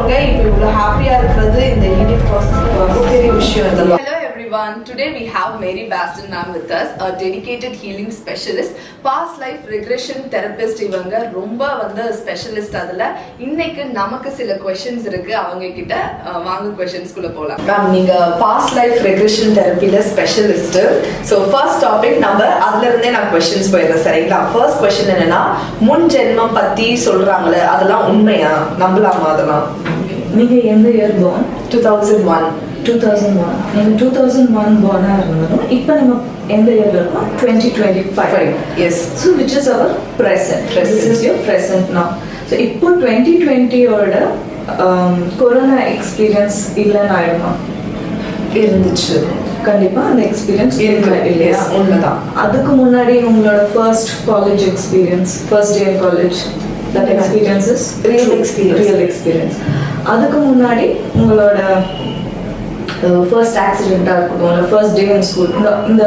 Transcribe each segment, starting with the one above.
அவங்க இப்போ இவ்வளோ ஹாப்பியாக இருக்கிறது இந்த ஈடிங் ப்ராசஸ் ரொம்ப பெரிய விஷயம் இதெல்லாம். Hello everyone, today we have Mary Baston ma'am with us, a dedicated healing specialist, past life regression therapist. இவங்க ரொம்ப ஸ்பெஷலிஸ்ட். அதில் இன்னைக்கு நமக்கு சில கொஷின்ஸ் இருக்கு, அவங்க கிட்ட வாங்க கொஷின்ஸ்குள்ள போகலாம். மேம், நீங்க பாஸ்ட் லைஃப் ரெக்ரெஷன் தெரப்பில ஸ்பெஷலிஸ்ட். ஸோ ஃபர்ஸ்ட் டாபிக் நம்ம அதுல இருந்தே நான் கொஸ்டின்ஸ் போயிடுறேன், சரிங்களா? ஃபர்ஸ்ட் கொஸ்டின் என்னன்னா, முன் ஜென்மம் பத்தி சொல்றாங்களே அதெல்லாம் உண்மையா, நம்பலாமா? அதெல்லாம் நீங்க எந்த இயர் born? 2001. 2001. நீங்க 2001 born இருந்தாலும் இப்போ நம்ம எந்த இயர்ல இருக்கோம்? 2025. Yes. So which is our present. This is your present now. So இப்போ 2020 ஓட கொரோனா எக்ஸ்பீரியன்ஸ் இல்லைன்னு ஆயிடுமா? இருந்துச்சு. கண்டிப்பா அந்த எக்ஸ்பீரியன்ஸ் இல்லையா? உண்மைதான். அதுக்கு முன்னாடி உங்களோட first college experience, first year college, that experience is real experience. அதுக்கு முன்னாடி உங்களோட ஃபர்ஸ்ட் ஆக்சிடென்ட்டாக இருக்கட்டும், இல்லை ஃபர்ஸ்ட் டே இன் ஸ்கூல், இந்த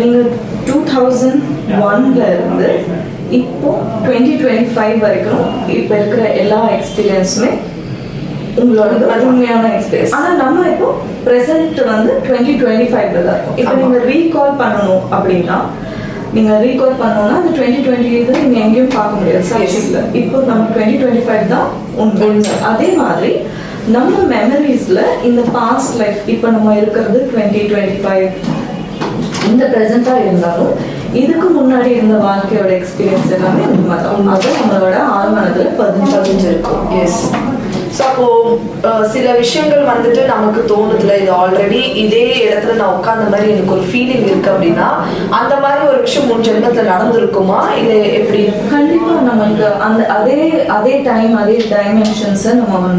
நீங்கள் 2001 இருந்து இப்போ 2025 வரைக்கும் இப்போ இருக்கிற எல்லா எக்ஸ்பீரியன்ஸுமே உங்களோட உண்மையான எக்ஸ்பீரியன்ஸ். ஆனால் நம்ம இப்போ ப்ரெசென்ட் 2025 தான் இருக்கும். இப்போ நீங்கள் ரீகால் பண்ணணும் அப்படின்னா, நீங்கள் ரீகால் பண்ணணும்னா அந்த 2020 நீங்கள் எங்கேயும் பார்க்க முடியாது, சாட்சியில். இப்போ நம்ம 2025 தான் உண்மை. அதே மாதிரி நம்ம மெமரிஸ்ல இந்த பாஸ்ட் லைஃப், இப்போ நம்ம இருக்கிறது 2025 இந்த ப்ரெசென்ட்டாக இருந்தாலும் இதுக்கு முன்னாடி இருந்த வாழ்க்கையோட எக்ஸ்பீரியன்ஸ் எல்லாமே உண்மைதான். அது நம்மளோட ஆழ்மனதில் பதிஞ்சிருக்கும். எஸ். ஸோ அப்போ சில விஷயங்கள் நமக்கு தோணுதுல, இது ஆல்ரெடி இதே இடத்துல நான் உட்கார்ந்த மாதிரி எனக்கு ஒரு ஃபீலிங் இருக்கு அப்படின்னா, அந்த மாதிரி ஒரு விஷயம் முன் ஜென்மத்தில் நடந்திருக்குமா, இல்லை எப்படி? கண்டிப்பா நமக்கு அந்த அதே டைம் அதே டைமென்ஷன்ஸை நம்ம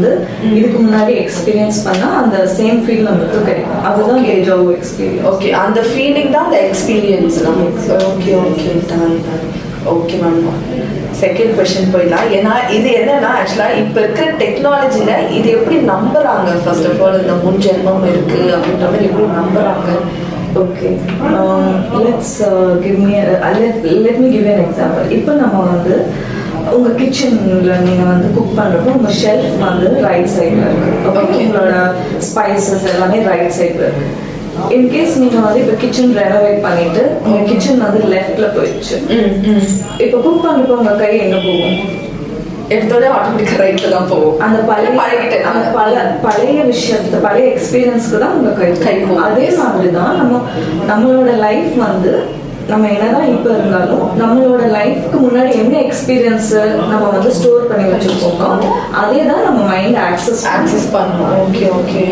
இதுக்கு முன்னாடி எக்ஸ்பீரியன்ஸ் பண்ணா அந்த சேம் ஃபீல் நமக்கு கிடைக்கும். அதுதான் டேஜாவூ எக்ஸ்பீரியன்ஸ். ஓகே, அந்த ஃபீலிங் தான் அந்த எக்ஸ்பீரியன்ஸ் நமக்கு. Okay okay okay ma'am. Second question போயிடலாம். ஏன்னா இது என்னன்னா, ஆக்சுவலாக இப்போ இருக்கிற டெக்னாலஜியில் இது எப்படி நம்புறாங்க? ஃபர்ஸ்ட் ஆஃப் ஆல் இந்த முன் ஜென்மம் இருக்கு அப்படின்ற மாதிரி எப்படி நம்புறாங்க? Okay, let me give you an example. இப்போ நம்ம உங்க கிச்சன்ல நீங்க குக் பண்றப்போ உங்க ஷெல்ஃப் ரைட் சைட்ல இருக்கு. ஓகே, உங்களோட ஸ்பைசஸ் எல்லாமே ரைட் சைட்ல இருக்கு. இன்கேஸ் நீங்க இப்ப கிச்சன் ரெனோவேட் பண்ணிட்டு உங்க கிச்சன் லெஃப்ட்ல போயிடுச்சு, இப்ப குக் பண்றப்போ உங்க கை எங்க போகும்? எடுத்தோட ஆட்டோமேட்டிக்கா ரைட்ல தான் போகும். அந்த பழைய விஷயத்துல பழைய எக்ஸ்பீரியன்ஸ்க்கு தான் உங்க கை போகும். அதே மாதிரிதான் நம்மளோட லைஃப் நம்ம என்னதான் இப்ப இருந்தாலும் நம்மளோட லைஃப்க்கு முன்னாடி என்ன எக்ஸ்பீரியன்ஸ் நம்ம ஸ்டோர் பண்ணி வச்சிருக்கோமோ அதே தான் நம்ம மைண்ட் ஆக்சஸ் பண்ணுவோம். Okay okay.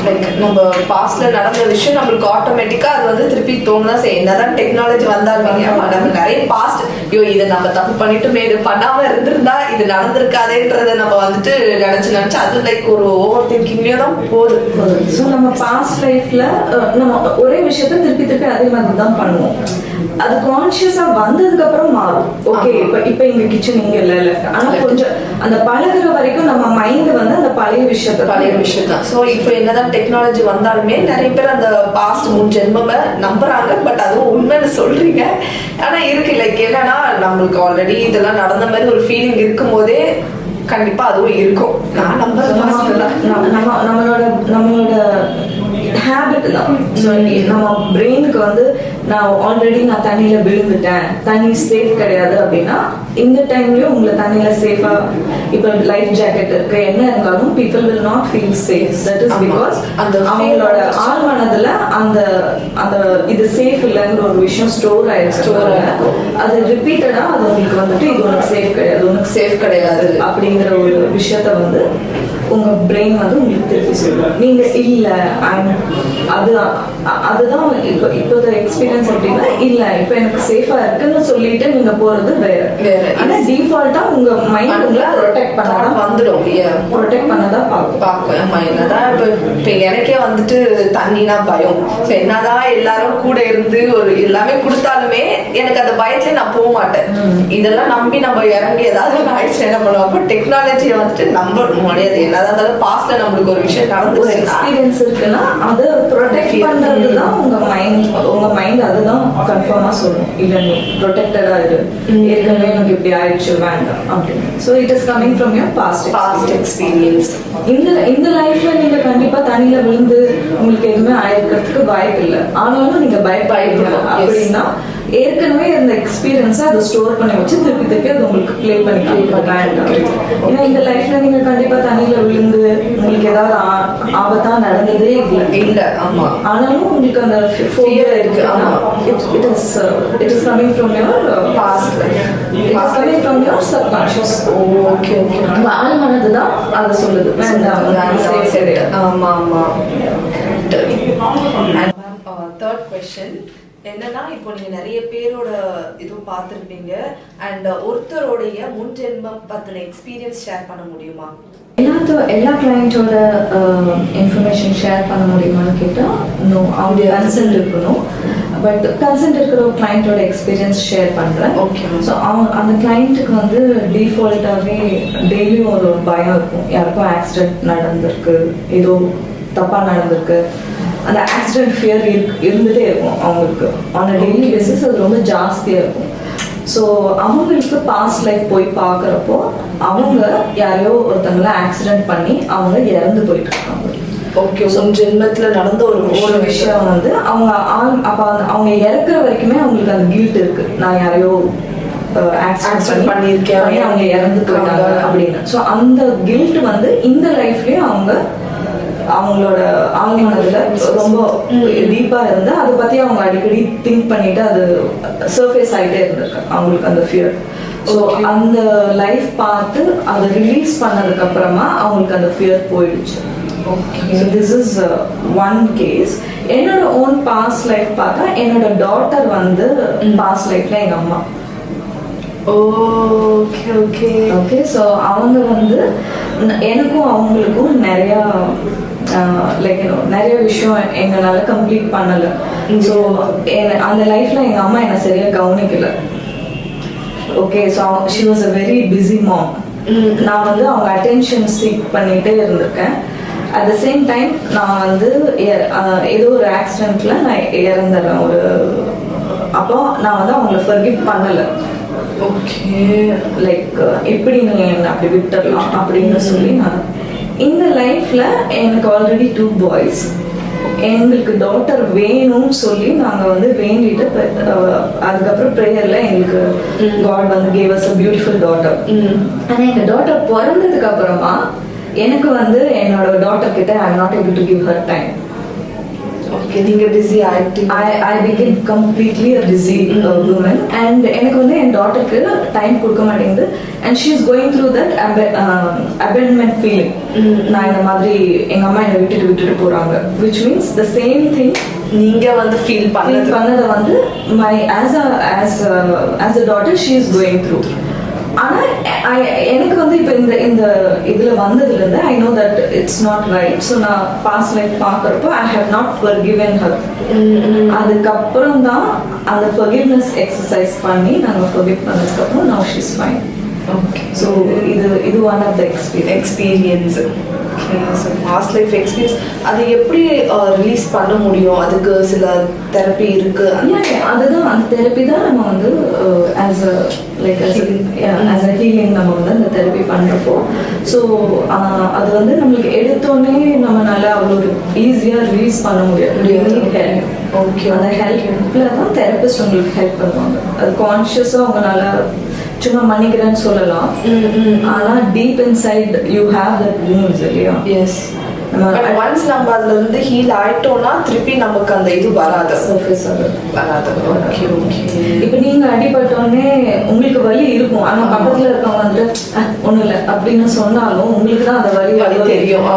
லைக் நம்ம பாஸ்ட்ல நடந்த விஷயம் நம்மளுக்கு ஆட்டோமேட்டிக்கா அது திருப்பி தோணுதான் செய்யும். என்னதான் டெக்னாலஜி வந்தாலுமே நம்ம நிறைய பாஸ்ட், ஐயோ இதை நம்ம தப்பு பண்ணிட்டு இது பண்ணாம இருந்திருந்தா இது நடந்திருக்காதேன்றத நம்ம நினைச்சு அது லைக் ஒரு ஓவர் திங்கிங்லயும் தான் போகுது. ஸோ நம்ம பாஸ்ட் லைஃப்ல நம்ம ஒரே விஷயத்த திருப்பி அதே மாதிரி தான் பண்ணுவோம். அது கான்சியஸா வந்ததுக்கு அப்புறம் மாறும். ஓகே, இப்ப இங்க கிச்சன் இங்க இல்ல லெஃப்ட், ஆனா கொஞ்சம் அந்த பழகுற வரைக்கும் நம்ம மைண்ட் அந்த பழைய விஷயம் தான். ஸோ இப்போ என்னதான் டெக்னாலஜி வந்தாலுமே நிறைய பேர் அந்த பாஸ்ட் முன் ஜென்மம் நம்புறாங்க. பட் அதுவும் உண்மைன்னு சொல்றீங்க. ஆனா இருக்கு லைக் என்னன்னா, நம்மளுக்கு ஆல்ரெடி இதெல்லாம் நடந்த மாதிரி ஒரு ஃபீலிங் இருக்கும் போதே கண்டிப்பா அதுவும் இருக்கும். நான் நம்மளோட ஹேபிட் தான். நம்ம பிரெயினுக்கு நான் ஆல்ரெடி தண்ணியில விழுந்துட்டேன், தண்ணி சேஃப் கிடையாது அப்படின்னா இந்த டைம்லயும் உங்களை தண்ணியில சேஃபா, இப்ப லைஃப் ஜாக்கெட் இருக்கு, என்ன இருந்தாலும் people will not feel safe. That is because அவங்களோட ஆழ்மனதுல அந்த இது சேஃப் இல்லைங்கிற ஒரு விஷயம் ஸ்டோர் ஆயிருக்கு. அது ரிப்பீட்டடா அது உங்களுக்கு இது உனக்கு சேஃப் கிடையாது அப்படிங்கிற ஒரு விஷயத்த உங்க பிரெயின் உங்களுக்கு திருப்பி சொல்லும். நீங்க இல்ல அதுதான் இப்போத எக்ஸ்பீரியன்ஸ் அப்படின்னா, இல்ல இப்ப எனக்கு சேஃபா இருக்குன்னு சொல்லிட்டு நீங்க போறது வேற. ஆனா டிஃபால்ட்டா உங்க மைண்ட் உங்களை ப்ரொடெக்ட் பண்ணாதான் ப்ரொடெக்ட் பண்ணதான் பார்க்கும். என்னதான் இப்ப எனக்கே தண்ணினா பயம். என்னதான் எல்லாரும் கூட இருந்து ஒரு எல்லாமே கொடுத்தாலுமே எனக்கு அந்த பயத்துல நான் போக மாட்டேன். இதெல்லாம் நம்பி நம்ம இறங்கி ஏதாவது ஆயிடுச்சு என்ன பண்ணுவோம். அப்போ டெக்னாலஜியை நம்ப முடியாது. அதாவது பாஸ்ட்ல நம்மளுக்கு ஒரு விஷயம் ஒரு நடந்துச்சு எக்ஸ்பீரியன்ஸ் இருக்குன்னா அதை ப்ரொடெக்ட் பண்றது தான் உங்க மைண்ட் அதுதான் கன்ஃபார்மா சொல்லும். இல்ல நீ ப்ரொடெக்டடா இரு, ஏற்கனவே எனக்கு இப்படி ஆயிடுச்சு வேண்டாம் அப்படின்னு. So it is coming from your past experience. இந்த லைஃப்ல நீங்க கண்டிப்பா தண்ணியில விழுந்து உங்களுக்கு எதுவுமே ஆயிருக்கிறதுக்கு வாய்ப்பு இல்லை. ஆனாலும் நீங்க பயப்படணும் அப்படின்னா ஏற்கனவே இந்த எக்ஸ்பீரியன்ஸை அதை ஸ்டோர் பண்ணி வச்சு திருப்பி அது உங்களுக்கு ப்ளே பண்ணி வேண்டாம். ஏன்னா இந்த லைஃப்ல நீங்க கண்டிப்பா தண்ணியில விழுந்து உங்களுக்கு ஏதாவது ஆபத்தா நடந்ததே இல்லை. ஆமா. ஆனாலும் உங்களுக்கு அந்த ஃபியர் இருக்கு. It is coming from your past life. It is coming from your subconscious. Okay okay. உங்க ஆள் மனது தான் அதை சொல்லுது வேண்டாம். ஆமா ஆமா. தேர்ட் கொஸ்டின் என்னன்னா, இப்போ நீங்க நிறைய பேரோட இதுவும் பார்த்துருப்பீங்க அண்ட் ஒருத்தருடைய முன்ஜென்மம் பத்தின எக்ஸ்பீரியன்ஸ் ஷேர் பண்ண முடியுமா? எல்லா கிளையண்டோட இன்ஃபர்மேஷன் ஷேர் பண்ண முடியுமான்னு கேட்டால் நோ, அவங்க கன்சென்ட் இருக்கணும். பட் கன்சென்ட் இருக்கிற ஒரு கிளையண்டோட எக்ஸ்பீரியன்ஸ் ஷேர் பண்ணுறேன். ஓகே. ஸோ அந்த கிளைண்ட்டுக்கு வந்து டிஃபால்ட்டாகவே டெய்லியும் ஒரு பயம் இருக்கும். யாருக்கும் ஆக்சிடென்ட் நடந்திருக்கு, ஏதோ தப்பாக நடந்திருக்கு, அந்த ஆக்சிடென்ட் ஃபியர் இருந்துகிட்டே இருக்கும் அவங்களுக்கு. ஆன் அ டெய்லி பேசிஸ் அது ரொம்ப ஜாஸ்தியாக இருக்கும். ஸோ அவங்களுக்கு பாஸ்ட் லைஃப் போய் பார்க்குறப்போ அவங்க யாரையோ ஒருத்தங்கள ஆக்சிடென்ட் பண்ணி அவங்க இறந்து போயிட்டு இருக்காங்க. ஓகே. ஜென்மத்தில் நடந்த ஒரு விஷயம் வந்து அவங்க அப்போ அவங்க இறக்குற வரைக்குமே அவங்களுக்கு அந்த கில்ட் இருக்கு. நான் யாரையோ ஆக்சிடென்ட் பண்ணியிருக்கேன், அவங்க இறந்து போயிட்டாங்க அப்படின்னு. ஸோ அந்த கில்ட் வந்து இந்த லைஃப்லயும் அவங்களோட ஆழ்மனதுல ரொம்ப டீப்பா இருந்து அதை பத்தி அவங்க அடிக்கடி திங்க் பண்ணிட்டு அது சர்ஃபேஸ் ஆகிட்டே இருந்திருக்கு அவங்களுக்கு அந்த ஃபியர். ஸோ அந்த லைஃப் பார்த்து அதை ரிலீஸ் பண்ணதுக்கு அப்புறமா அவங்களுக்கு அந்த ஃபியர் போயிடுச்சு. Okay. This is one case. என்னோட ஓன் பாஸ்ட் லைஃப் பார்த்தா என்னோட டாட்டர் வந்து பாஸ்ட் லைஃப்ல எங்க அம்மா. Okay okay okay. ஸோ அவங்க வந்து எனக்கும் அவங்களுக்கும் நிறையா லைக் நிறைய விஷயம் எங்களால கம்ப்ளீட் பண்ணல. ஸோ அந்த லைஃப்ல எங்க அம்மா என்ன சரியா கவனிக்கல. Okay. So she was a very busy mom. நான் வந்து அவங்க அட்டென்ஷன் சீக் பண்ணிட்டே இருந்திருக்கேன். அட் த சேம் டைம் நான் வந்து ஏதோ ஒரு ஆக்சிடென்ட்ல நான் இறந்துடுறேன் ஒரு. அப்போ நான் வந்து அவங்கள ஃபர்கிவ் பண்ணல. ஓகே. லைக் எப்படி நீங்க என்ன அப்படி விட்டுடலாம் அப்படின்னு சொல்லி நான் இந்த லைஃப்ல எனக்கு ஆல்ரெடி 2 பாய்ஸ். எங்களுக்கு டாட்டர் வேணும்னு சொல்லி நாங்க வந்து வேண்டிட்டு அதுக்கப்புறம் ப்ரேயர்ல எங்களுக்கு காட் வந்து gave us a beautiful daughter. ஆனா எங்க டாட்டர் பிறந்ததுக்கு அப்புறமா எனக்கு வந்து என்னோட டாட்டர் கிட்ட ஐ am not able to give her time. Okay. நீங்க பிஸி ஆயிட்டீங்க. I became completely a busy woman and எனக்கு வந்து என் டாட்டருக்கு டைம் கொடுக்க மாட்டேங்குது. and she is going through that abandonment feeling. நான் இந்த மாதிரி எங்க அம்மா என்னை விட்டுட்டு போறாங்க, which means the same thing நீங்க வந்து ஃபீல் பண்ணத வந்து my as a daughter she is going through. ஆனா எனக்கு வந்து இப்போ இந்த இதுல வந்ததுல இருந்து I know that it's not right. So நான் பாஸ்ட் லைஃப் பார்க்குறப்போ I have not forgiven her. அதுக்கப்புறம் தான் அந்த ஃபர்கிவ்னஸ் எக்ஸசைஸ் பண்ணி நாங்கள் ஃபர்கிவ் பண்ணதுக்கப்புறம் now she is fine. Okay. So இது one of the experience. Past life experience அது எப்படி ரிலீஸ் பண்ண முடியும்? அதுக்கு சில தெரப்பி இருக்கு. அதுதான் அந்த தெரப்பி தான் நம்ம வந்து ஆஸ் அ ஹீலிங் நம்ம வந்து அந்த தெரப்பி பண்ணுறப்போ ஸோ அது வந்து நம்மளுக்கு எடுத்தோடனே நம்மளால அவ்வளோ ஈஸியாக ரிலீஸ் பண்ண முடியாது. ஓகே. அந்த ஹெல்ப்ல தான் தெரபிஸ்ட் உங்களுக்கு ஹெல்ப் பண்ணுவாங்க. அது கான்ஷியஸாக அவங்களால சும்மா மன்னிக்கிறேன்னு சொல்லலாம். ஆனா deep inside you have that wounds இல்லையா? எஸ். ஒன்ஸ் நம்ம அதுல இருந்து ஹீல் ஆயிட்டோம்னா திருப்பி நமக்கு அந்த இது வராது, சர்ஃபேஸ் வராது. Okay okay. இப்போ நீங்க அடிபட்டோடனே உங்களுக்கு வலி இருக்கும். ஆனா பக்கத்துல இருக்கவங்க வந்துட்டு ஒண்ணும் இல்லை அப்படின்னு சொன்னாலும் உங்களுக்கு தான் அந்த வலி தெரியும்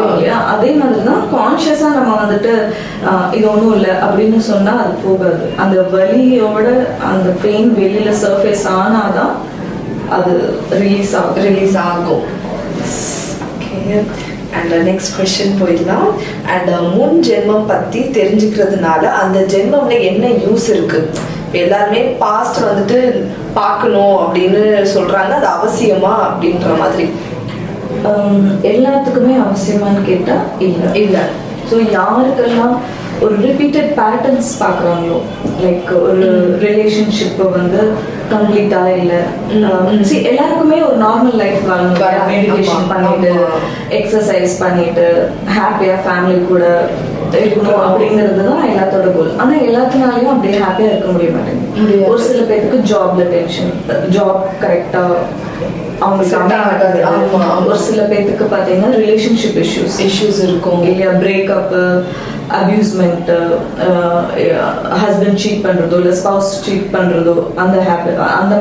இல்லையா? அதே மாதிரிதான் கான்ஷியஸா நம்ம வந்துட்டு இது ஒண்ணும் இல்லை அப்படின்னு சொன்னா அது போகாது. அந்த வலியோட அந்த பெயின் வெளியில சர்ஃபேஸ் ஆனாதான் அது ரிலீஸ் ஆகும். ஓகே. அண்ட் நெக்ஸ்ட் கொஸ்டின் போயிடலாம். அண்ட் முன் ஜென்மம் பற்றி தெரிஞ்சுக்கிறதுனால அந்த ஜென்மம்ல என்ன யூஸ் இருக்கு? எல்லாருமே பாஸ்ட் வந்துட்டு பார்க்கணும் அப்படின்னு சொல்றாங்க, அது அவசியமா அப்படின்ற மாதிரி. எல்லாத்துக்குமே அவசியமானு கேட்டால் இல்லை. ஸோ யாருக்கெல்லாம் ஒரு ரிப்பீட்டட் பேட்டர்ன்ஸ் பார்க்குறாங்களோ, லைக் ஒரு ரிலேஷன்ஷிப்பை வந்து கம்ப்ளீட்டாக இல்லை, எல்லாருக்குமே ஒரு நார்மல் லைஃப் வாழணும், மெடிடேஷன் பண்ணிட்டு எக்ஸசைஸ் பண்ணிட்டு ஹாப்பியாக ஃபேமிலி கூட இருக்கணும் அப்படிங்கிறது தான் எல்லாத்தோட கோல். ஆனால் எல்லாத்தினாலையும் அப்படியே ஹாப்பியாக இருக்க முடிய மாட்டேங்குது. ஒரு சில பேருக்கு ஜாப்ல டென்ஷன், ஜாப் கரெக்டாக அவங்களுக்கு ஒரு சில பேருக்கு பார்த்தீங்கன்னா ரிலேஷன்ஷிப் இஷ்யூஸ் இருக்கும் இல்லையா, பிரேக்கப்பு, அபியூஸ்மெண்ட், ஹஸ்பண்ட் சீட் பண்ணுறதோ இல்லை ஸ்பவுஸ் சீட் பண்ணுறதோ அந்த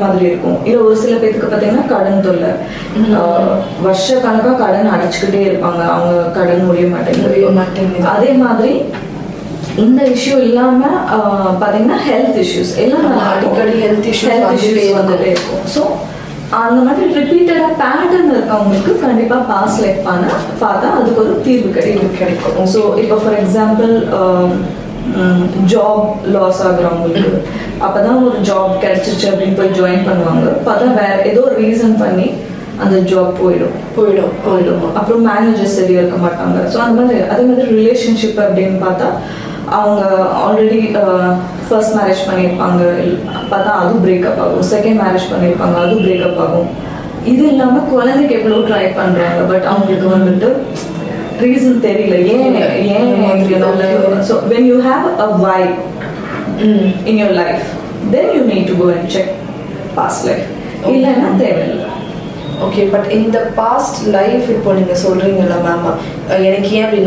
மாதிரி இருக்கும். இல்லை ஒரு சில பேருக்கு பார்த்தீங்கன்னா கடன் தொல்லை, வருஷ கணக்காக கடன் அடைச்சிக்கிட்டே இருப்பாங்க, அவங்க கடன் முடிய மாட்டேங்குது. அதே மாதிரி இந்த இஷ்யூ இல்லாம பாத்தீங்கன்னா ஹெல்த் இஷ்யூஸ் எல்லாம் அடிக்கடி ஹெல்த் இஷ்யூஸ் வந்துட்டே இருக்கும். ஸோ அந்த மாதிரி ரிப்பீட்டடா பேட்டர்ன் இருக்கவங்களுக்கு கண்டிப்பா பாஸ்ட் லைஃப் பார்த்தா அதுக்கு ஒரு தீர்வு கிடைக்கும். ஸோ இப்போ ஃபார் எக்ஸாம்பிள் ஜாப் லாஸ் ஆகுறவங்களுக்கு அப்பதான் ஒரு ஜாப் கிடைச்சிருச்சு அப்படின்னு போய் ஜாயின் பண்ணுவாங்க. பார்த்தா வேற ஏதோ ஒரு ரீசன் பண்ணி அந்த ஜாப் போயிடும். அப்புறம் மேனேஜர் சரியா இருக்க மாட்டாங்க. ஸோ அந்த மாதிரி அதே மாதிரி ரிலேஷன்ஷிப் அப்படின்னு பார்த்தா அவங்க ஆல்ரெடி ஃபர்ஸ்ட் மேரேஜ் பண்ணியிருப்பாங்க, பார்த்தா அதுவும் பிரேக்கப் ஆகும். செகண்ட் மேரேஜ் பண்ணியிருப்பாங்க, அதுவும் பிரேக்கப் ஆகும். இது இல்லாமல் குழந்தைக்கு எவ்வளோ ட்ரை பண்ணுறாங்க, பட் அவங்களுக்கு வந்துட்டு ரீசன் தெரியல ஏன். So when you have a wife in your life then you need to go and check past life, இல்லைன்னா தேவையில்லை. ஓகே, பட் இந்த பாஸ்ட் லைஃப் இப்போ நீங்கள் சொல்கிறீங்கல்ல மேம், எனக்கு ஏன் இப்படி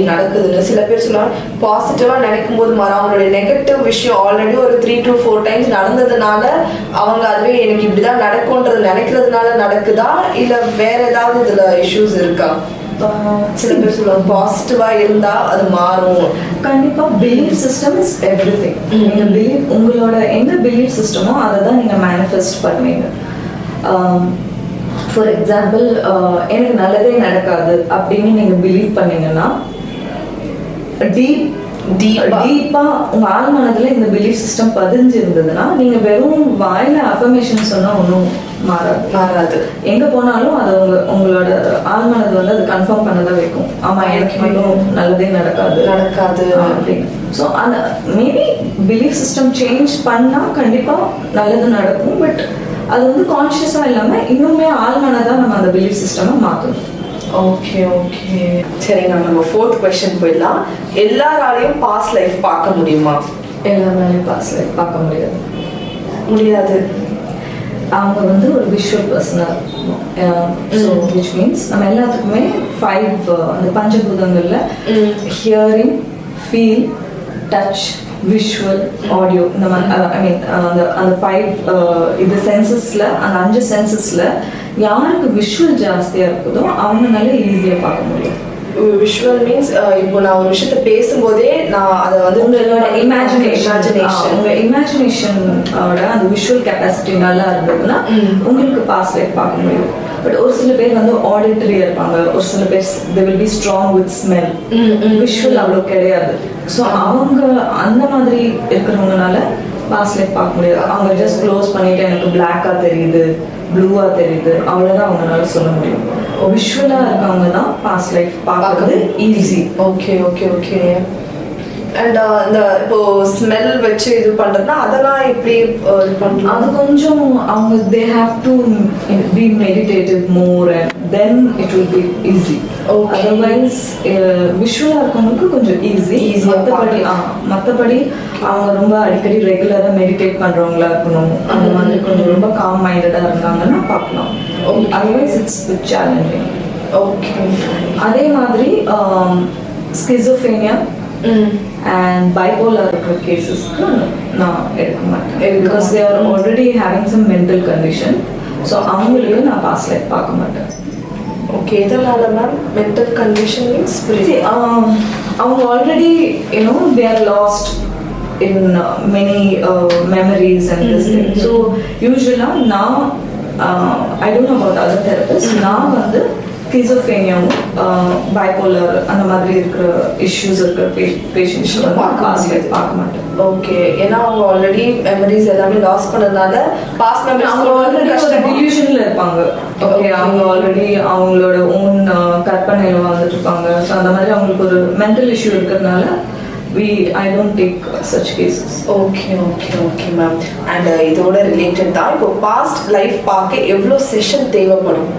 நடக்குதுன்னு சில பேர் சொல்லுவாங்க. பாசிட்டிவாக நினைக்கும் போது அவங்களுடைய நெகட்டிவ் விஷயம் ஆல்ரெடி ஒரு 3 to 4 times நடந்ததுனால அவங்க அதுவே எனக்கு இப்படி தான் நடக்கும்ன்றது நினைக்கிறதுனால நடக்குதா, இல்லை வேற ஏதாவது இதில் இஷ்யூஸ் இருக்கா? சில பேர் சொல்லுவாங்க பாசிட்டிவா இருந்தா அது மாறும். கண்டிப்பா பிலீஃப் சிஸ்டம் இஸ் எவ்ரிதிங். நீங்க பிலீவ் உங்களோட எந்த பிலீஃப் சிஸ்டமோ அதை தான் நீங்க மேனிஃபெஸ்ட் பண்ணுவீங்க. ஃபார் எக்ஸாம்பிள் எனக்கு நல்லதே நடக்காது அப்படின்னு நீங்க பிலீவ் பண்ணீங்கன்னா டீப்பா உங்க ஆள் மனதுல இந்த பிலீஃப் சிஸ்டம் பதிஞ்சு இருந்ததுன்னா நீங்க வெறும் வாயில அஃபர்மேஷன் சொன்னா ஒன்றும் மாறாது. எங்க போனாலும் அது உங்களோட ஆள் மனது வந்து அது கன்ஃபார்ம் பண்ணதான் வைக்கும். ஆமா, எனக்கு மட்டும் நல்லதே நடக்காது அப்படின்னு. ஸோ அந்த மேபி பிலீஃப் சிஸ்டம் சேஞ்ச் பண்ணா கண்டிப்பா நல்லது நடக்கும். பட் அது வந்து கான்ஷியஸா இல்லாம இன்னுமே ஆள் மனதா நம்ம அந்த பிலீஃப் சிஸ்டமை மாற்றணும். ஓகே, சரிங்க. நம்ம 4th question போயிடலாம். எல்லாராலையும் பாஸ்ட் லைஃப் பார்க்க முடியுமா? எல்லாராலையும் பாஸ்ட் லைஃப் பார்க்க முடியாது. அவங்க வந்து ஒரு விஷுவல் பர்சனா இருக்கும். விச் மீன்ஸ் நம்ம எல்லாத்துக்குமே 5 அந்த பஞ்சபூதங்கள்ல hearing, feel, touch, visual, audio, இந்த மாதிரி ஐ மீன் அந்த 5 இது சென்சஸ்ல, அந்த 5 சென்சஸ்ல யாருக்கு விஷுவல் ஜாஸ்தியா இருக்குதோ அவங்கனால ஈஸியா பார்க்க முடியும். விஷுவல் மீன்ஸ் இப்போ நான் ஒரு விஷயத்த பேசும்போதே நான் அதை வந்து உங்களோட இமேஜினேஷனோட அந்த விஷுவல் கெப்பாசிட்டி நல்லா இருந்ததுன்னா உங்களுக்கு பாஸ்ட் லைஃப் பார்க்க முடியும். பட் ஒரு சில பேர் வந்து ஆடிட்டரியா இருப்பாங்க, ஒரு சில பேர் they will be strong with smell, visual அவ்வளோ கிடையாது. ஸோ அவங்க அந்த மாதிரி இருக்கிறவங்கனால பாஸ்ட் லைஃப் பார்க்க முடியாது. அவங்க ஜஸ்ட் க்ளோஸ் பண்ணிட்டு எனக்கு பிளாக்கா தெரியுது, ப்ளூவா தெரியுது, அவ்வளோதான் அவங்களால சொல்ல முடியும். விஷுவலா இருக்கவங்க தான் பாஸ்ட் லைஃப் பார்க்கறது ஈஸி. ஓகே. அண்ட் இந்த இப்போ ஸ்மெல் வச்சு இது பண்றதுனா அதெல்லாம் எப்படி பண்ணலாம்? அது கொஞ்சம் அவங்க they have to be meditative more and then it will be easy. Otherwise விஷுவலா இருக்கவங்களுக்கு கொஞ்சம் ஈஸியா. மற்றபடி அவங்க ரொம்ப அடிக்கடி ரெகுலரா மெடிடேட் பண்றவங்களா இருக்கணும், அந்த மாதிரி கொஞ்சம் ரொம்ப காம் மைண்டடா இருந்தாங்கன்னா பார்க்கலாம். Otherwise it's challenging. ஓகே. அதே மாதிரி schizophrenia and bipolar cases நான் எடுக்க மாட்டேன், because they are already having some mental condition. So அவங்களுக்கு நான் பாஸ்ட் லைஃப் பார்க்க மாட்டேன். ஓகே, இதனால மேம் மென்டல் கண்டிஷன் மீன்ஸ் அவங்க already they are lost in many memories and this thing. So usually now I don't know about other therapists, நான் வந்து ஸ்கிசோஃபேனியாவும் bipolar அந்த மாதிரி இருக்கிற இஷ்யூஸ் இருக்கிற பேஷண்ட்ஸ் பாஸ்ட் லைஃப் பார்க்க மாட்டேன். ஓகே, ஏன்னா அவங்க ஆல்ரெடி மெமரிஸ் எல்லாமே லாஸ் பண்ணதுனால பாஸ்ட் மெமரிஸ் அவங்க ஆல்ரெடி ஒரு டில்யூஷன்ல இருப்பாங்க. ஓகே, அவங்க ஆல்ரெடி அவங்களோட ஓன் கற்பனையில வாழ்ந்துட்டு இருப்பாங்க. ஸோ அந்த மாதிரி அவங்களுக்கு ஒரு மென்டல் இஷ்யூ இருக்கிறதுனால I don't take such cases. Okay okay okay ma'am. And இதோட ரிலேட்டட் தான், இப்போ பாஸ்ட் லைஃப் பார்க்க எவ்வளோ செஷன் தேவைப்படும்?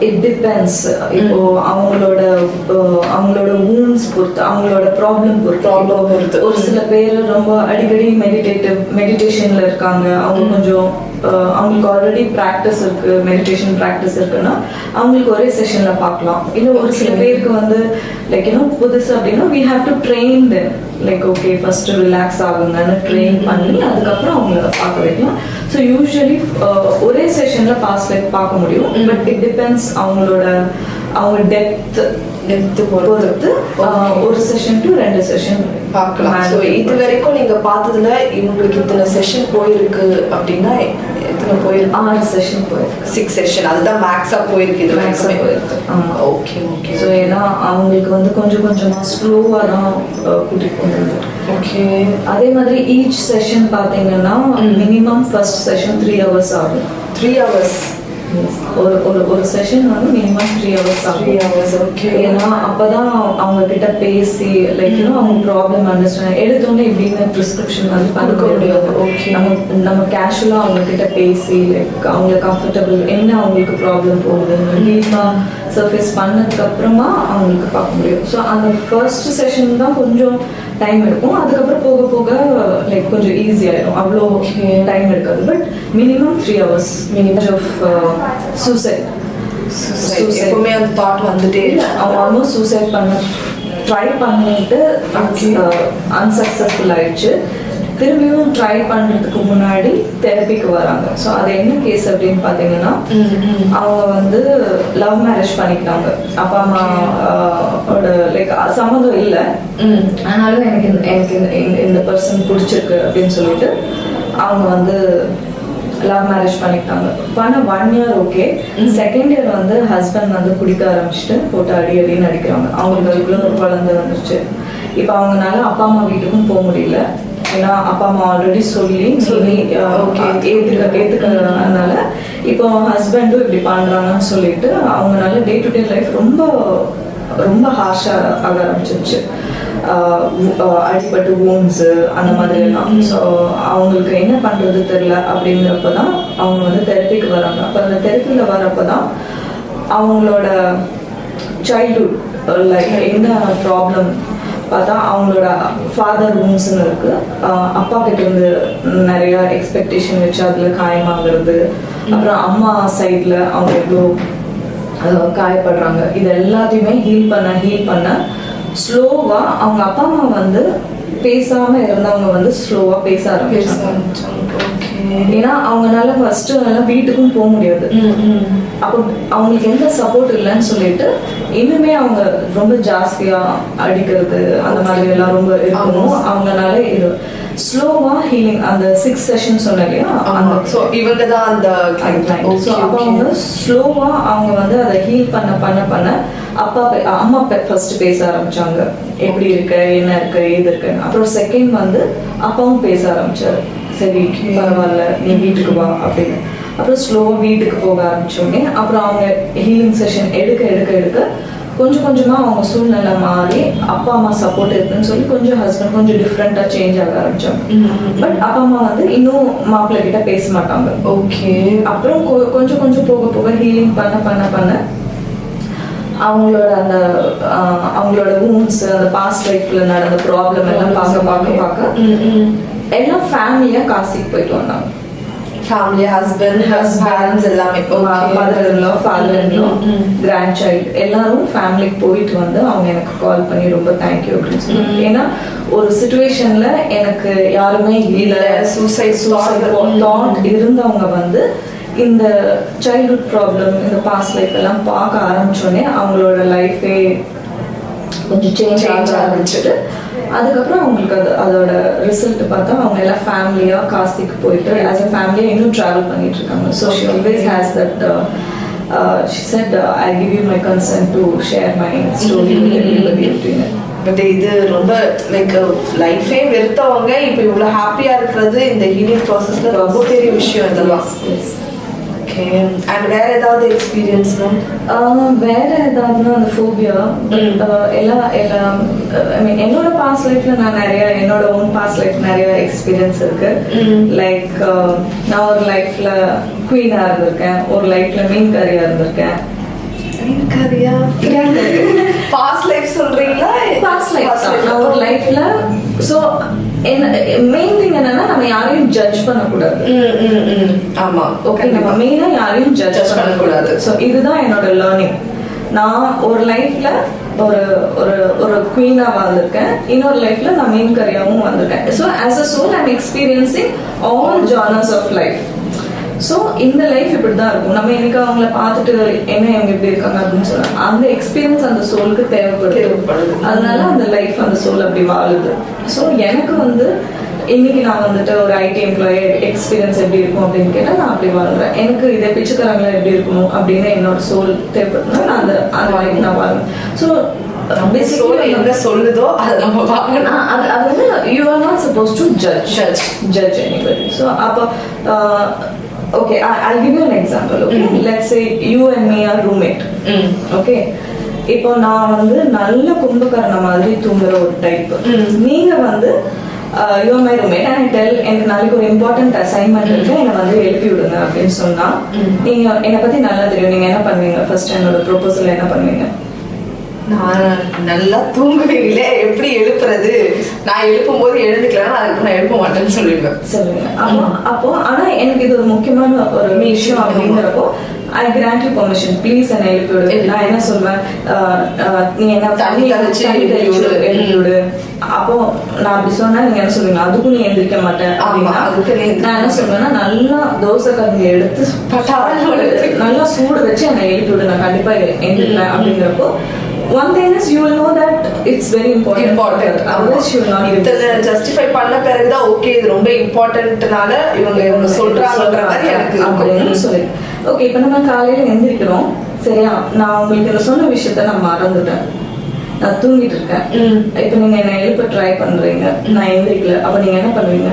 It depends. இப்போ அவங்களோட wounds பொறுத்து, அவங்களோட ப்ராப்ளம் பொறுத்து. ஒரு சில பேர் ரொம்ப அடிக்கடி மெடிடேஷன்ல இருக்காங்க, அவங்க கொஞ்சம் அவங்களுக்கு ஆல்ரெடி ப்ராக்டிஸ் இருக்கு, மெடிடேஷன் ப்ராக்டிஸ் இருக்குன்னா அவங்களுக்கு ஒரே செஷன்ல பார்க்கலாம். இல்லை ஒரு சில பேருக்கு வந்து லைக் புதுசு அப்படின்னா we have to train them. Like okay, first relax ஆகுங்கன்னு ட்ரெயின் பண்ணி அதுக்கப்புறம் அவங்கள பார்க்க வைக்கலாம். ஸோ யூஸ்வலி ஒரே செஷன்ல பாஸ்ட் லைஃப் பார்க்க முடியும். பட் இட் டிபெண்ட்ஸ் அவங்க டெப்த் பொறுத்து ஒரு செஷன் டு 2 செஷன் பார்க்கலாம். ஸோ இது வரைக்கும் நீங்க பார்த்ததுல இவங்களுக்கு இத்தனை செஷன் போயிருக்கு அப்படின்னா எத்தனை போயிருக்கு? 6 செஷன் போயிருக்கு. 6 செஷன், அதுதான் மேக்ஸா போயிருக்கு. இது மேக்ஸா போயிருக்கு. Okay okay. ஸோ ஏன்னா அவங்களுக்கு வந்து கொஞ்சம் கொஞ்சமா ஸ்லோவா தான் கூட்டிட்டு போகிறது. ஓகே. அதே மாதிரி ஈச் செஷன் பார்த்தீங்கன்னா மினிமம் ஃபர்ஸ்ட் செஷன் 3 hours ஆகும். 3 hours? ஒரு செஷன் வந்து மினிமம் 3 hours ஆகும். 3 hours. ஓகே. ஏன்னா அப்பதான் அவங்க கிட்ட பேசி லைக் அவங்க ப்ராப்ளம் அண்டர்ஸ்டாண்ட் எடுத்தோடனே இப்படின்னு ப்ரிஸ்கிரிப்ஷன் வந்து பண்ண முடியாது. ஓகே. நம்ம கேஷுவலா அவங்க கிட்ட பேசி லைக் அவங்க கம்ஃபர்டபுள் என்ன அவங்களுக்கு ப்ராப்ளம் போகுதுன்னு டீப்பா சர்ஃபேஸ் பண்ணதுக்கு அப்புறமா அவங்களுக்கு பார்க்க முடியும். ஸோ அந்த ஃபர்ஸ்ட் செஷன் தான் கொஞ்சம் டைம் எடுக்கும். அதுக்கப்புறம் போக போக லைக் கொஞ்சம் ஈஸியாயிடும். அவ்வளோ டைம் எடுக்காது. But minimum 3 hours. Minimum of suicide எப்பவுமே அந்த தாட் வந்துட்டே அவங்க ஆல்மோஸ்ட் சூசைட் ட்ரை பண்ணிட்டு அன்சக்சஸ்ஃபுல் ஆயிடுச்சு. திரும்பியும் ட்ரை பண்றதுக்கு முன்னாடி தெரப்பிக்கு வராங்க. ஸோ அது என்ன கேஸ் அப்படின்னு பார்த்தீங்கன்னா அவங்க வந்து லவ் மேரேஜ் பண்ணிக்கிட்டாங்க. அப்பா அம்மாவோட லைக் சம்மந்தம் இல்லை, ஆனாலும் எனக்கு இந்த பர்சன் பிடிச்சிருக்கு அப்படின்னு சொல்லிட்டு அவங்க வந்து லவ் மேரேஜ் பண்ணிக்கிட்டாங்க. பண்ண 1 year ஓகே. செகண்ட் இயர் வந்து ஹஸ்பண்ட் வந்து குடிக்க ஆரம்பிச்சுட்டு போட்டு அடின்னு அடிக்கிறாங்க. அவங்களுக்கு அதுக்குள்ள ஒரு குழந்தை வந்துருச்சு. இப்போ அவங்கனால அப்பா அம்மா வீட்டுக்கும் போக முடியல. ஏன்னா அப்பா அம்மா ஆல்ரெடி சொல்லி ஏத்துக்கிறதுனால இப்போ ஹஸ்பண்டும் இப்படி பண்றாங்கன்னு சொல்லிட்டு அவங்கனால டே டு டே லைஃப் ரொம்ப ரொம்ப ஹார்ஷா ஆக ஆரம்பிச்சிருச்சு. அடிப்பட்டு wounds அந்த மாதிரி எல்லாம். ஸோ அவங்களுக்கு என்ன பண்றது தெரியல. அப்படிங்கிறப்பதான் அவங்க வந்து தெரப்பிக்கு வராங்க. அப்போ அந்த தெரப்பியில் வரப்பதான் அவங்களோட சைல்ட்ஹுட் லைக் என்ன ப்ராப்ளம் பார்த்தா அவங்களோட ஃபாதர் woundsன்னு இருக்கு. அப்பா கிட்ட இருந்து நிறைய எக்ஸ்பெக்டேஷன் வச்சு அதுல காயமாகிறது. அப்புறம் அம்மா சைட்ல அவங்க எவ்வளோ காயப்படுறாங்க. இது எல்லாத்தையுமே ஹீல் பண்ண ஸ்லோவா அவங்க அப்பா அம்மா வந்து பேசாம இருந்தவங்க வந்து ஸ்லோவா பேச ஆரம்பிச்சாங்க. ஏன்னா அவங்கனால ஃபர்ஸ்ட் வீட்டுக்கும் போக முடியாது. அப்போ அவங்களுக்கு எந்த சப்போர்ட் இல்லைன்னு சொல்லிட்டு இன்னுமே அவங்க ரொம்ப ஜாஸ்தியா அடிக்கிறது அந்த மாதிரி எல்லாம் ரொம்ப இருக்கணும். அவங்கனால இது ஸ்லோவா ஹீலிங் அந்த 6 செஷன் சொன்னேன் இல்லையா, இவங்க தான் அந்த அப்போ அவங்க ஸ்லோவா அவங்க வந்து அதை ஹீல் பண்ண அம்மா ஃபர்ஸ்ட் பேச ஆரம்பிச்சாங்க. எப்படி இருக்க, என்ன இருக்கு, ஏது இருக்கு. அப்புறம் செகண்ட் வந்து அப்பாவும் பேச ஆரம்பிச்சாரு. சரி பரவாயில்ல நீ வீட்டுக்கு வா அப்படின்னு. அப்புறம் ஸ்லோவா வீட்டுக்கு போக ஆரம்பிச்சோடனே அப்புறம் அவங்க ஹீலிங் செஷன் எடுக்க கொஞ்சம் கொஞ்சமா அவங்க சூழ்நிலை மாறி அப்பா அம்மா சப்போர்ட் இருக்குன்னு சொல்லி கொஞ்சம் ஹஸ்பண்ட் கொஞ்சம் டிஃப்ரெண்டா சேஞ்ச் ஆக ஆரம்பிச்சாங்க. பட் அப்பா அம்மா வந்து இன்னும் மாப்பிள்ளை கிட்ட பேச மாட்டாங்க. ஓகே. அப்புறம் கொஞ்சம் கொஞ்சம் போக ஹீலிங் பண்ண அவங்களோட wounds அந்த பாஸ்ட் லைஃப்ல நடந்த ப்ராப்ளம் எல்லாம் பார்க்க எல்லாம் ஃபேமிலியா காசிக்கு போயிட்டு வந்தாங்க. ஃபேமிலி ஹஸ்பண்ட் பேரண்ட்ஸ் எல்லாமே மதர்-இன்-லா, ஃபாதர்-இன்-லா, கிராண்ட் சைல்டு எல்லாரும் ஃபேமிலிக்கு போயிட்டு வந்து அவங்க எனக்கு கால் பண்ணி ரொம்ப தேங்க்யூ அப்படின்னு சொன்னாங்க. ஏன்னா ஒரு சிச்சுவேஷன்ல எனக்கு யாருமே இல்லை, சூசைட் தாட் இருந்தவங்க வந்து இந்த சைல்ட்ஹுட் ப்ராப்ளம் இந்த பாஸ்ட் லைஃப் எல்லாம் பார்க்க ஆரம்பிச்சோடனே அவங்களோட லைஃபே கொஞ்சம் சேஞ்ச் ஆக ஆரம்பிச்சுட்டு அதுக்கப்புறம் அவங்களுக்கு அதோட ரிசல்ட் பார்த்தா அவங்க எல்லாம் ஃபேமிலியா காசிக்கு போயிட்டு ஆஸ் அ ஃபேமிலியா இன்னும் ட்ராவல் பண்ணிட்டு இருக்காங்க. So she always has that she said, I'll give you my consent to share my story with everybody அப்படின்னு. பட் இது ரொம்ப லைக் லைஃபே வெறுத்தவங்க இப்போ இவ்வளோ ஹாப்பியாக இருக்கிறது இந்த ஹீலிங் ப்ராசஸில் ரொம்ப பெரிய விஷயம் இதெல்லாம். ஓகே. அண்ட் வேற ஏதாவது எக்ஸ்பீரியன்ஸ் மேம்? வேற ஏதாவதுன்னா அந்த ஃபோபியா எல்லாம் ஐ மீன் என்னோட பாஸ்ட் லைஃப்ல நான் நிறைய என்னோட ஓன் பாஸ்ட் லைஃப் நிறைய எக்ஸ்பீரியன்ஸ் இருக்கு. லைக் நான் ஒரு லைஃப்ல குவீனா இருந்திருக்கேன், ஒரு லைஃப்ல மீன் கறியா இருந்திருக்கேன். கரியா பாஸ்ட் லைஃப் சொல்றீங்களா? பாஸ்ட் லைஃப் நான் ஒரு லைஃப்ல. ஸோ என்ன மெயின் திங் என்னன்னா நம்ம யாரையும் ஜட்ஜ் பண்ணக்கூடாது. ஆமா ஓகே, நம்ம மெயினா யாரையும் ஜட்ஜ் பண்ணக்கூடாது. ஸோ இதுதான் என்னோட லேர்னிங். நான் ஒரு லைஃப்ல ஒரு ஒரு ஒரு குவீனா வந்திருக்கேன், இன்னொரு லைஃப்ல நான் மீன் கரியாவும் வந்திருக்கேன். So as a soul I'm experiencing all genres of life. So இந்த லைஃப் இப்படி தான் இருக்கும். நம்ம இன்னைக்கு அவங்கள பார்த்துட்டு என்ன இவங்க இப்படி இருக்காங்க அப்படின்னு சொல்லலாம். அந்த எக்ஸ்பீரியன்ஸ் அந்த சோலுக்கு தேவைப்படுது. அதனால அந்த லைஃப் அந்த சோல் அப்படி வாழுது. ஸோ எனக்கு வந்து இன்னைக்கு நான் வந்துட்டு ஒரு ஐடி எம்ப்ளாயி எக்ஸ்பீரியன்ஸ் எப்படி இருக்கும் அப்படின்னு கேட்டால் நான் அப்படி வாழ்றேன். எனக்கு இதை பிச்சைக்காரங்களா எப்படி இருக்கணும் அப்படின்னு என்னோட சோல் தேவைப்படுதுன்னா நான் அந்த லைஃப் நான் வாழ்றேன். ஸோ என்ன சொல்லுதோ அதை நம்ம பார்க்கணும். அது வந்து you are not suppose to judge anybody. So அப்போ okay, I'll give you an example. Okay, let's say you and me are roommate. Okay, இப்போ நான் வந்து நல்ல கும்பகரண மாதிரி தூங்குற ஒரு டைப், நீங்க வந்து you are my roommate and I tell எனக்கு நாளைக்கு ஒரு இம்பார்ட்டன்ட் அசைன்மெண்ட் இருக்கு, என்னை வந்து எழுப்பி விடுங்க அப்படின்னு சொன்னா நீங்க என்னை பத்தி நல்லா தெரியும், நீங்க என்ன பண்ணுவீங்க? ஃபர்ஸ்ட் என்னோட ப்ரொபோசல் என்ன பண்ணுவீங்க? நான் நல்லா தூங்குவீங்களே எப்படி எழுப்புறது, நான் எழுப்பும் போது எழுந்துக்கலாம், அதுக்கு நான் எழுப்ப மாட்டேன்னு சொல்லுவேன். அப்போ ஆனா எனக்கு இது ஒரு முக்கியமான ஒரு விஷயம் அப்படிங்கிறப்போ ஐ கிராண்ட் யூ பெர்மிஷன், ப்ளீஸ் என்ன எழுப்பி விடு. நான் என்ன சொல்வேன், நீ என்ன தண்ணி தெளிச்சு எழுப்பி விடு. அப்போ நான் அப்படி சொன்னா நீங்க என்ன சொல்லுவீங்க? அதுக்கும் நீ எந்திரிக்க மாட்டேன் அப்படின்னா நான் என்ன சொல்வேன்னா, நல்லா தோசை கரண்டி எடுத்து நல்லா சூடு வச்சு என்னை எழுப்பி விடு, நான் கண்டிப்பா எந்திரிப்பேன் அப்படிங்கிறப்போ one thing is you will know that it's very important. Otherwise you will not use it. Justify பண்ண பிறகு தான் ஓகே இது ரொம்ப இம்பார்ட்டன்ட்னால இவங்க சொல்றாங்கன்ற மாதிரி எனக்கு அப்படின்னு சொல்லி. ஓகே, இப்போ நம்ம காலையில எந்திரிக்கிறோம் சரியா, நான் உங்களுக்கு இதை சொன்ன விஷயத்த நான் மறந்துட்டேன், நான் தூங்கிட்டு இருக்கேன். இப்போ நீங்க என்ன எழுப்ப ட்ரை பண்றீங்க, நான் எந்திரிக்கல, அப்ப நீங்க என்ன பண்ணுவீங்க?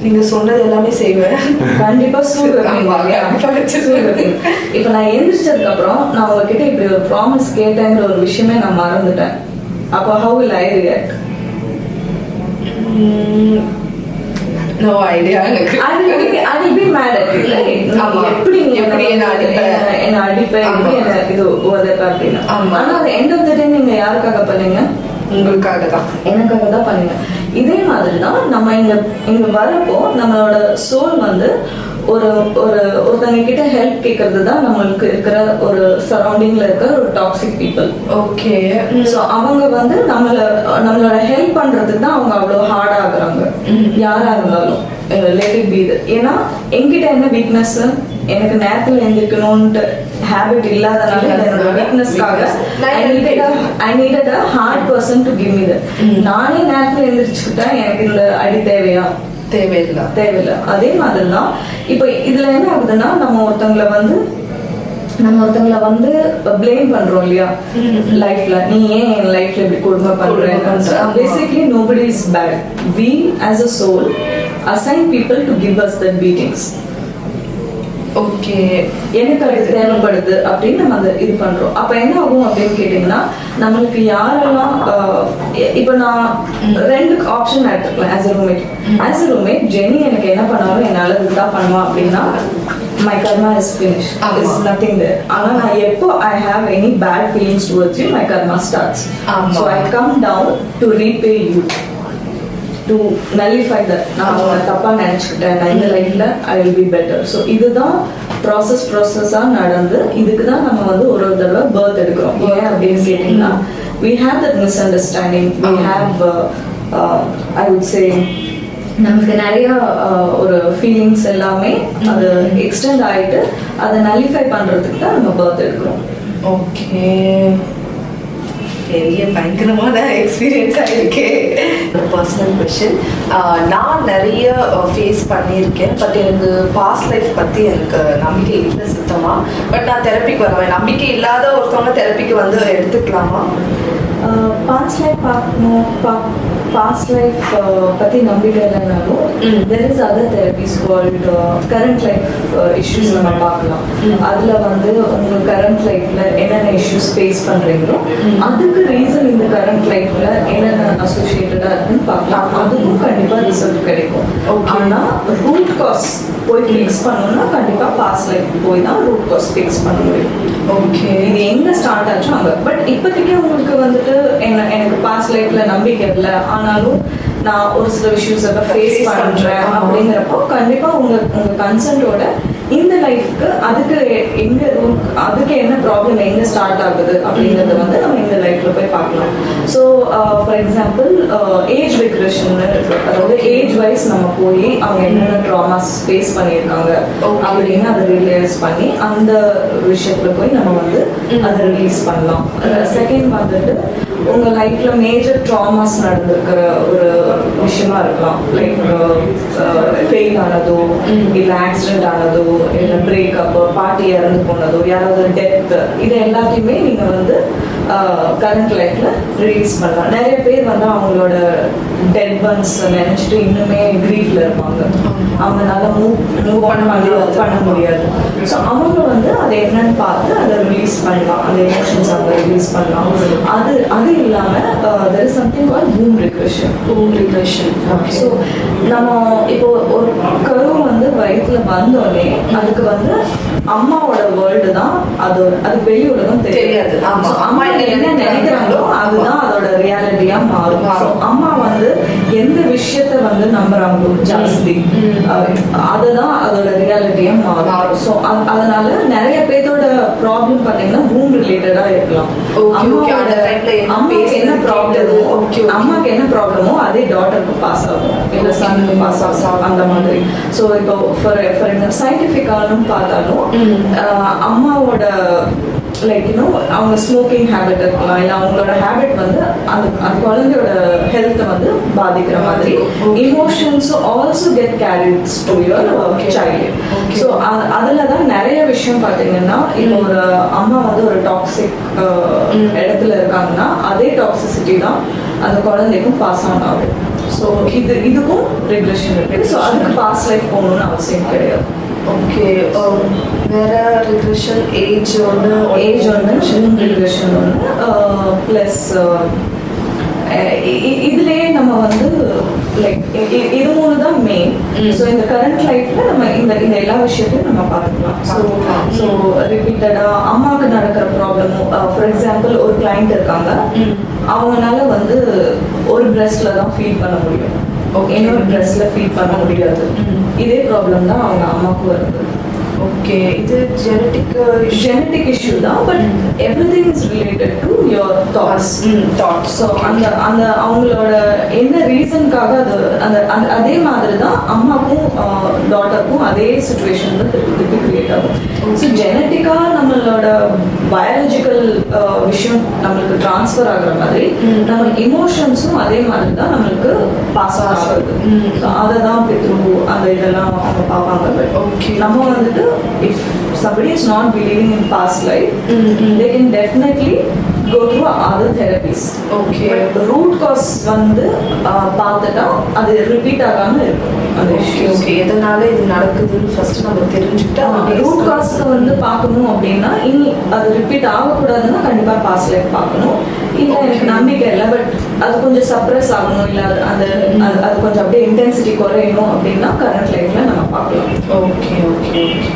நீங்க சொன்னது எல்லாமே செய்வேன். கண்டிப்பா சூடு. இப்ப நான் எந்திரிச்சதுக்கு அப்புறம் நான் உங்ககிட்ட இப்படி ஒரு ப்ராமிஸ் கேட்டேங்கிற ஒரு விஷயமே நான் மறந்துட்டேன். அப்போ how will I react? No idea. I will be mad at you. எப்படி என்ன அடிப்ப, எப்படி என்ன இது உதப்ப அப்படின்னு. ஆனா அது end of the day நீங்க யாருக்காக பண்ணீங்க? உங்களுக்காக தான், எனக்காக தான் பண்ணுங்க. இதே மாதிரி தான் நம்ம இங்க வரப்போ நம்மளோட சோல் வந்து ஒருத்தங்க கிட்ட ஹெல்ப் கேட்கறது தான் நம்மளுக்கு இருக்கிற ஒரு சரௌண்டிங்ல இருக்கிற ஒரு டாக்ஸிக் பீப்புள். ஓகே, ஸோ அவங்க வந்து நம்மளோட ஹெல்ப் பண்றதுக்கு தான் அவங்க அவ்வளோ ஹார்ட் ஆகுறாங்க, யாரா இருந்தாலும். லெட் இட் பி இது. ஏன்னா என்கிட்ட என்ன வீக்னஸ், எனக்கு நேரத்தில் எந்திரிக்கணும்ட்டு ஹேபிட் இல்லாதனால என்னோட வீக்னஸ்க்காக I needed a hard person to give me that. நானே நேரத்தில் எந்திரிச்சுக்கிட்டா எனக்கு இந்த அடி தேவையா? தேவையில்லை. அதே மாதிரி தான் இப்போ இதுல என்ன ஆகுதுன்னா, நம்ம ஒருத்தங்களை வந்து பிளேம் பண்றோம் இல்லையா லைஃப்ல, நீ ஏன் என் லைஃப்ல இப்படி கொடுமை பண்ற. Basically nobody is bad. We as a soul assign people to give us the beatings. Okay, எனக்கு அது தேவைப்படுது அப்படின்னு நம்ம அந்த இது பண்றோம். அப்ப என்ன ஆகும் அப்படின்னு கேட்டீங்கன்னா, நம்மளுக்கு யாரெல்லாம் இப்ப நான் ரெண்டு ஆப்ஷன் எடுத்துக்கலாம். ஆஸ் அ ரூம்மேட் ஜெனி எனக்கு என்ன பண்ணாலும் என்னால இதுதான் பண்ணுவா அப்படின்னா my karma is finished. There is nothing there. ஆனா நான் எப்போ I have any bad feelings towards you, my karma starts. So I come down to repay you, to nullify that. நான் தப்பா நினைச்சுக்கிட்டேன், நான் இந்த லைஃப்ல I will be better. So இதுதான் ப்ராசஸா நடந்து இதுக்கு தான் நம்ம வந்து ஒரு தடவை பர்த் எடுக்கிறோம். ஏன் அப்படின்னு கேட்டீங்கன்னா, we have that misunderstanding, we have I would say நமக்கு நிறைய ஒரு ஃபீலிங்ஸ் எல்லாமே அது எக்ஸ்டெண்ட் ஆயிட்டு அதை நலிஃபை பண்றதுக்கு தான் நம்ம பர்த் எடுக்கிறோம். ஓகே, பெரிய பயங்கரமான எக்ஸ்பீரியன்ஸாக இருக்கே. பர்சனல் கொஷின், நான் நிறைய ஃபேஸ் பண்ணியிருக்கேன். பட் எனக்கு பாஸ்ட் லைஃப் பற்றி எனக்கு நம்பிக்கை இல்லை சுத்தமாக. பட் நான் தெரப்பிக்கு வருவேன். நம்பிக்கை இல்லாத ஒருத்தவங்க தெரப்பிக்கு வந்து எடுத்துக்கலாமா? பாஸ்ட் லைஃப் பார்க்கணும். பாஸ்ட் லைஃப் பற்றி நம்பிக்கை இல்லைனாலும் there is other therapies called current life issues நம்ம பார்க்கலாம். அதில் வந்து உங்கள் கரண்ட் லைஃப்பில் என்னென்ன இஷ்யூஸ் ஃபேஸ் பண்ணுறீங்களோ அதுக்கு ரீசன் இந்த கரண்ட் லைஃப்பில் என்னென்ன அசோசியேட்டடாக இருக்குன்னு பார்க்கலாம். அதுக்கும் கண்டிப்பாக ரிசல்ட் கிடைக்கும். ஆனால் ரூட் காஸ் போய் ஃபிக்ஸ் பண்ணணும்னா கண்டிப்பாக பாஸ்ட் லைஃப் போய் தான் ரூட் காஸ் ஃபிக்ஸ் பண்ண முடியும். ஓகே, இது எங்கே ஸ்டார்ட் ஆச்சோ அங்கே. பட் இப்போதைக்கு உங்களுக்கு வந்துட்டு எனக்கு பாஸ்ட் லைஃப்ல நம்பிக்கை இல்லை, ஆனாலும் நான் ஒரு சில இஷ்யூஸ் ஃபேஸ் பண்ணுறேன் அப்படிங்கிறப்போ கண்டிப்பாக உங்கள் கன்சென்ட்டோட இந்த லைஃப்க்கு அதுக்கு எங்கே அதுக்கு என்ன ப்ராப்ளம் எங்கே ஸ்டார்ட் ஆகுது அப்படிங்கிறத வந்து நம்ம இந்த லைஃப்ல போய் பார்க்கலாம். So for example age regression இருக்கு. அதாவது ஏஜ் வைஸ் நம்ம போய் அவங்க என்னென்ன ட்ராமாஸ் ஃபேஸ் பண்ணியிருக்காங்க அப்படின்னு அதை ரியலைஸ் பண்ணி அந்த விஷயத்துல போய் நம்ம வந்து அதை ரிலீஸ் பண்ணலாம். செகண்ட் வந்துட்டு உங்க லைஃப்ல மேஜர் ட்ராமாஸ் நடந்திருக்கிற ஒரு விஷயமா இருக்கலாம். லைக் ஃபெயில் ஆனதோ இல்ல ஆக்சிடென்ட் ஆனதோ இல்ல பிரேக்கப், பார்ட்டி இறந்து போனதோ, யாராவது டெத், இது எல்லாத்தையுமே நீங்க வந்து கரண்ட் லைஃப்ல ரிலீஸ் பண்ணலாம். நிறைய பேர் வந்து அவங்களோட டெட் ஒன்ஸ் நினைச்சிட்டு இன்னுமே கிரீஃப்ல இருப்பாங்க. அவங்களால மூவ் பண்ண முடியாது. ஸோ அவங்க வந்து அதை என்னன்னு பார்த்து அதை ரிலீஸ் பண்ணலாம். அந்த எமோஷன்ஸ் அவங்க ரிலீஸ் பண்ணலாம். அது இல்லாமல் there is something called womb regression. So நம்ம இப்போ ஒரு கரு வந்து வயிற்றுல வந்தோடனே அதுக்கு வந்து அம்மாவோட வேர்ல்டு தான் அது வெளி உலகம் தெரியாது. அம்மா என்ன நினைக்கிறாங்களோ அதுதான் அதோட ரியாலிட்டியா மாறும். ஸோ அம்மா வந்து எந்த விஷயத்த வந்து நம்புறாங்களோ ஜாஸ்தி அதுதான் அதோட ரியாலிட்டியா மாறும். ஸோ அதனால நிறைய பேரோட ப்ராப்ளம் பார்த்தீங்கன்னா வூம் ரிலேட்டடா இருக்கலாம். அம்மாவுக்கு என்ன ப்ராப்ளமோ அதே டாட்டருக்கு பாஸ் ஆகும், இல்லை சனுக்கு பாஸ் ஆகும், அந்த மாதிரி. ஸோ இப்போ ஃபார் எக்ஸாம்பிள் சயின்டிஃபிக்காலும் பார்த்தாலும் அம்மாவோட லைக் அவங்க ஸ்மோக்கிங் ஹேபிட் இருக்கலாம், இல்லை அவங்களோட ஹேபிட் வந்து அந்த குழந்தையோட ஹெல்த்தை வந்து பாதிக்கிற மாதிரி. Emotions also get carried to your child. So அதில் தான் நிறைய விஷயம் பார்த்தீங்கன்னா இப்போ ஒரு அம்மா வந்து ஒரு டாக்ஸிக் இடத்துல இருக்காங்கன்னா அதே டாக்ஸிசிட்டி தான் அந்த குழந்தைக்கும் பாஸ் ஆன் ஆகும். ஸோ இதுக்கும் ரெகுலேஷன் இருக்குது. ஸோ அதுக்கு பாஸ் லைஃப் போகணும்னு அவசியம் கிடையாது. ஓகே, வேற ரிக்ரெஷன் ஏஜ் ஒன்று ரிக்ரெஷன் ஒன்று ப்ளஸ் இதுலேயே நம்ம வந்து லைக் இது மூணு தான் மெயின். ஸோ இந்த கரண்ட் லைஃப்ல நம்ம இந்த எல்லா விஷயத்தையும் நம்ம பார்த்துக்கலாம். ஸோ ரிப்பீட்டடாக அம்மாவுக்கு நடக்கிற ப்ராப்ளமும் ஃபார் எக்ஸாம்பிள் ஒரு கிளைண்ட் இருக்காங்க, அவங்களால வந்து ஒரு பிரெஸ்ட்ல தான் ஃபீல் பண்ண முடியும், இன்னொரு பிரெஸ்ட்ல ஃபீல் பண்ண முடியாது. இதே ப்ராப்ளம் தான் அவங்க அம்மாவுக்கு வருது. ஓகே, இது ஜெனட்டிக் இஷ்யூ தான். But everything is related to your thoughts. So அந்த அவங்களோட என்ன ரீசனுக்காக அது அதே மாதிரி தான் அம்மாவுக்கும் டாட்டருக்கும் அதே சுச்சுவேஷன் தான் திருப்பி கிரியேட் ஆகும். ஸோ ஜெனட்டிக்காக நம்மளோட பயாலஜிக்கல் விஷயம் நம்மளுக்கு ட்ரான்ஸ்ஃபர் ஆகுற மாதிரி நம்ம இமோஷன்ஸும் அதே மாதிரி தான் நம்மளுக்கு பாஸ் ஆகுது. ஸோ அதை தான் பித்ரு அந்த இதெல்லாம் அவங்க பார்ப்பாங்க. பட் நம்ம வந்துட்டு if somebody is not believing in past life, they can definitely go through other therapies. Okay, but root cause வந்து பார்த்துட்டா அது ரிப்பீட் ஆகாம இருக்கும். அது ஓகே, எதனால இது நடக்குதுன்னு ஃபர்ஸ்ட் நம்ம தெரிஞ்சுக்கிட்டா ரூட் காஸ்க்கு வந்து பார்க்கணும் அப்படின்னா இனி அது ரிப்பீட் ஆகக்கூடாதுன்னா கண்டிப்பாக பாஸ்ட் லைஃப் பார்க்கணும். இல்லை எனக்கு நம்பிக்கை இல்லை பட் அது கொஞ்சம் சப்ரஸ் ஆகணும், இல்லை அது கொஞ்சம் அப்படியே இன்டென்சிட்டி குறையணும் அப்படின்னா கரண்ட் லைஃப்ல நம்ம பார்க்கலாம். Okay okay okay